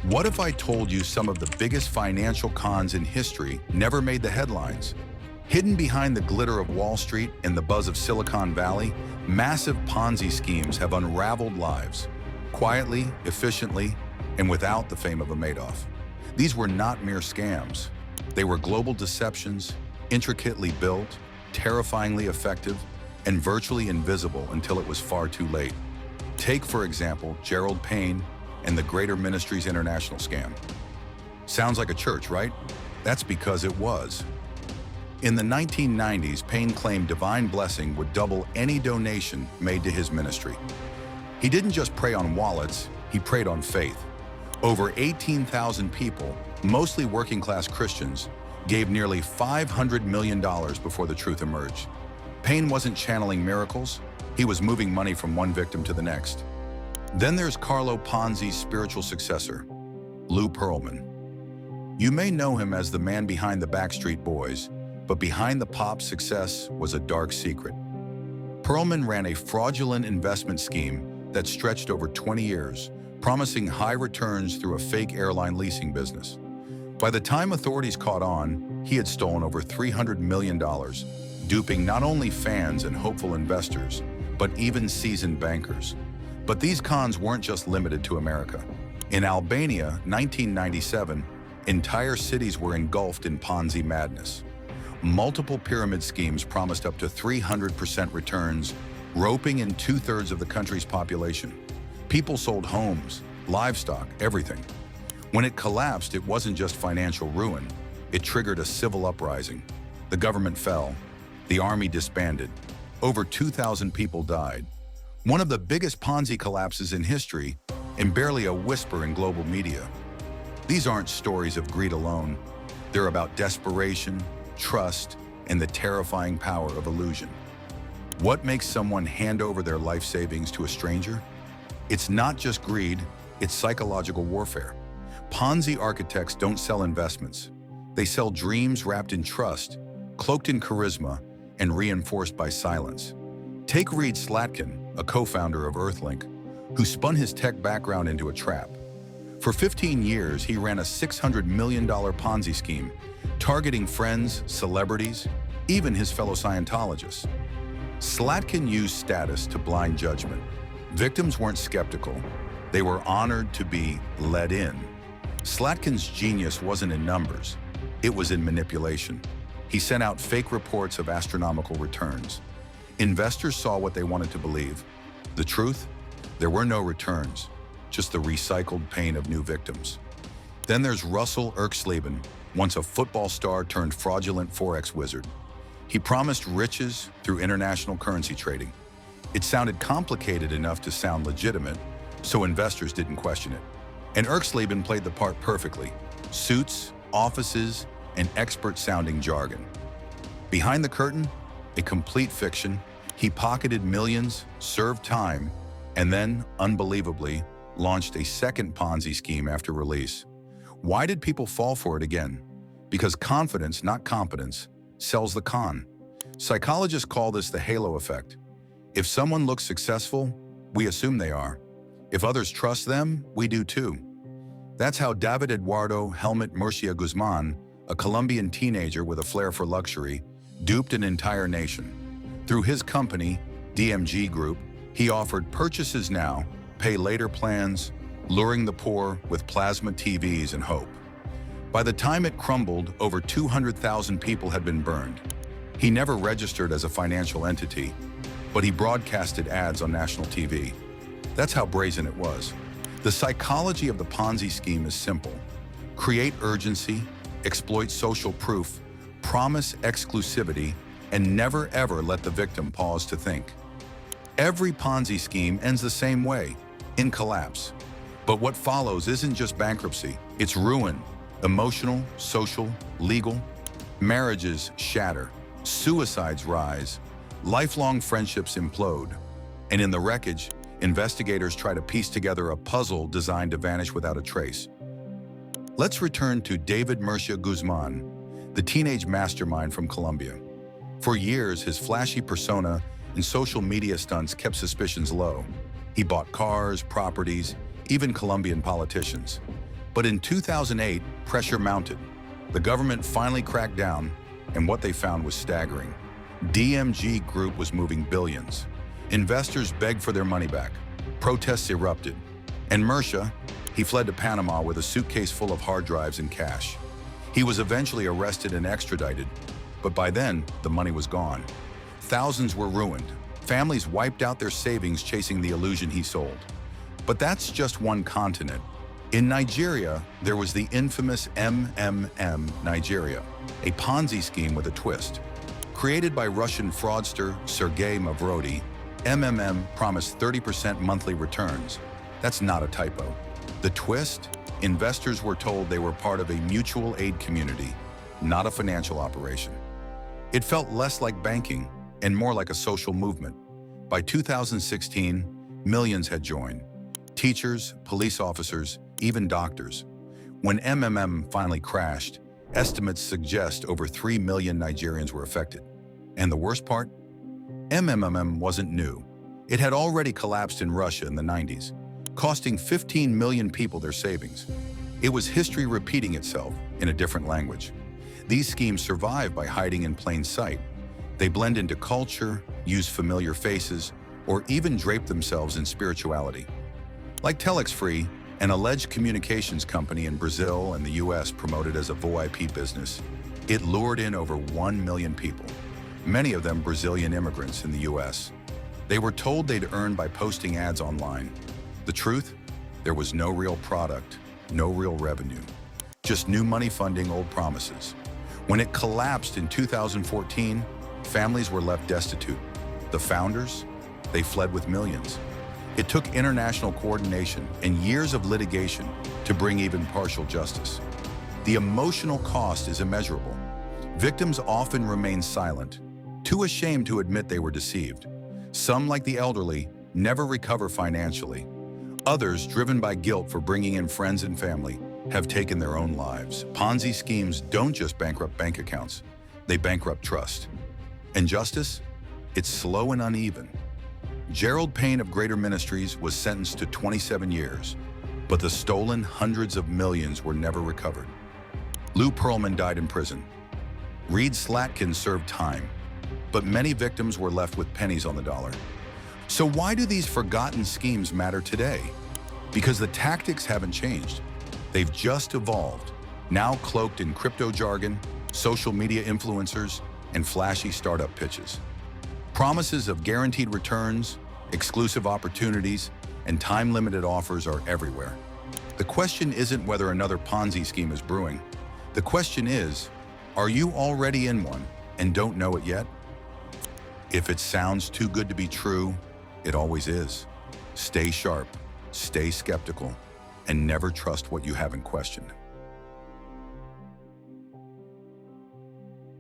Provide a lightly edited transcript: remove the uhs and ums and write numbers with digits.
What if I told you some of the biggest financial cons in history never made the headlines? Hidden behind the glitter of Wall Street and the buzz of Silicon Valley, massive Ponzi schemes have unraveled lives, quietly, efficiently, and without the fame of a Madoff. These were not mere scams. They were global deceptions, intricately built, terrifyingly effective, and virtually invisible until it was far too late. Take, for example, Gerald Payne and the Greater Ministries International scam. Sounds like a church, right? That's because it was. In the 1990s, Payne claimed divine blessing would double any donation made to his ministry. He didn't just prey on wallets, he preyed on faith. Over 18,000 people, mostly working-class Christians, gave nearly $500 million before the truth emerged. Payne wasn't channeling miracles, he was moving money from one victim to the next. Then there's Carlo Ponzi's spiritual successor, Lou Pearlman. You may know him as the man behind the Backstreet Boys, but behind the pop's success was a dark secret. Pearlman ran a fraudulent investment scheme that stretched over 20 years, promising high returns through a fake airline leasing business. By the time authorities caught on, he had stolen over $300 million, duping not only fans and hopeful investors, but even seasoned bankers. But these cons weren't just limited to America. In Albania, 1997, entire cities were engulfed in Ponzi madness. Multiple pyramid schemes promised up to 300% returns, roping in 2/3 of the country's population. People sold homes, livestock, everything. When it collapsed, it wasn't just financial ruin. It triggered a civil uprising. The government fell. The army disbanded. Over 2,000 people died. One of the biggest Ponzi collapses in history, and barely a whisper in global media. These aren't stories of greed alone. They're about desperation, trust, and the terrifying power of illusion. What makes someone hand over their life savings to a stranger? It's not just greed, it's psychological warfare. Ponzi architects don't sell investments. They sell dreams wrapped in trust, cloaked in charisma, and reinforced by silence. Take Reed Slatkin, a co-founder of Earthlink, who spun his tech background into a trap. For 15 years, he ran a $600 million Ponzi scheme, targeting friends, celebrities, even his fellow Scientologists. Slatkin used status to blind judgment. Victims weren't skeptical. They were honored to be let in. Slatkin's genius wasn't in numbers. It was in manipulation. He sent out fake reports of astronomical returns. Investors saw what they wanted to believe. The truth? There were no returns, just the recycled pain of new victims. Then there's Russell Erksleben, once a football star turned fraudulent Forex wizard. He promised riches through international currency trading. It sounded complicated enough to sound legitimate, so investors didn't question it. And Erksleben played the part perfectly. Suits, offices, and expert-sounding jargon. Behind the curtain, a complete fiction. He pocketed millions, served time, and then, unbelievably, launched a second Ponzi scheme after release. Why did people fall for it again? Because confidence, not competence, sells the con. Psychologists call this the halo effect. If someone looks successful, we assume they are. If others trust them, we do too. That's how David Eduardo Helmut Murcia Guzman, a Colombian teenager with a flair for luxury, duped an entire nation. Through his company, DMG Group, he offered purchases now, pay later plans, luring the poor with plasma TVs and hope. By the time it crumbled, over 200,000 people had been burned. He never registered as a financial entity, but he broadcasted ads on national TV. That's how brazen it was. The psychology of the Ponzi scheme is simple. Create urgency, exploit social proof, promise exclusivity, and never ever let the victim pause to think. Every Ponzi scheme ends the same way, in collapse. But what follows isn't just bankruptcy, it's ruin. Emotional, social, legal. Marriages shatter, suicides rise, lifelong friendships implode. And in the wreckage, investigators try to piece together a puzzle designed to vanish without a trace. Let's return to David Murcia Guzman, the teenage mastermind from Colombia. For years, his flashy persona and social media stunts kept suspicions low. He bought cars, properties, even Colombian politicians. But in 2008, pressure mounted. The government finally cracked down, and what they found was staggering. DMG Group was moving billions. Investors begged for their money back. Protests erupted. And Murcia, he fled to Panama with a suitcase full of hard drives and cash. He was eventually arrested and extradited, but by then, the money was gone. Thousands were ruined. Families wiped out their savings chasing the illusion he sold. But that's just one continent. In Nigeria, there was the infamous MMM Nigeria, a Ponzi scheme with a twist. Created by Russian fraudster Sergei Mavrodi, MMM promised 30% monthly returns. That's not a typo. The twist? Investors were told they were part of a mutual aid community, not a financial operation. It felt less like banking and more like a social movement. By 2016, millions had joined. Teachers, police officers, even doctors. When MMM finally crashed, estimates suggest over 3 million Nigerians were affected. And the worst part? MMM wasn't new. It had already collapsed in Russia in the 90s, costing 15 million people their savings. It was history repeating itself in a different language. These schemes survive by hiding in plain sight. They blend into culture, use familiar faces, or even drape themselves in spirituality. Like Telex Free, an alleged communications company in Brazil and the US promoted as a VoIP business, it lured in over 1 million people, many of them Brazilian immigrants in the US. They were told they'd earn by posting ads online. The truth? There was no real product, no real revenue, just new money funding old promises. When it collapsed in 2014, families were left destitute. The founders? They fled with millions. It took international coordination and years of litigation to bring even partial justice. The emotional cost is immeasurable. Victims often remain silent, too ashamed to admit they were deceived. Some, like the elderly, never recover financially. Others, driven by guilt for bringing in friends and family, have taken their own lives. Ponzi schemes don't just bankrupt bank accounts, they bankrupt trust. And justice? It's slow and uneven. Gerald Payne of Greater Ministries was sentenced to 27 years, but the stolen hundreds of millions were never recovered. Lou Pearlman died in prison. Reed Slatkin served time, but many victims were left with pennies on the dollar. So why do these forgotten schemes matter today? Because the tactics haven't changed. They've just evolved, now cloaked in crypto jargon, social media influencers, and flashy startup pitches. Promises of guaranteed returns, exclusive opportunities, and time-limited offers are everywhere. The question isn't whether another Ponzi scheme is brewing. The question is, are you already in one and don't know it yet? If it sounds too good to be true, it always is. Stay sharp, stay skeptical, and never trust what you haven't questioned.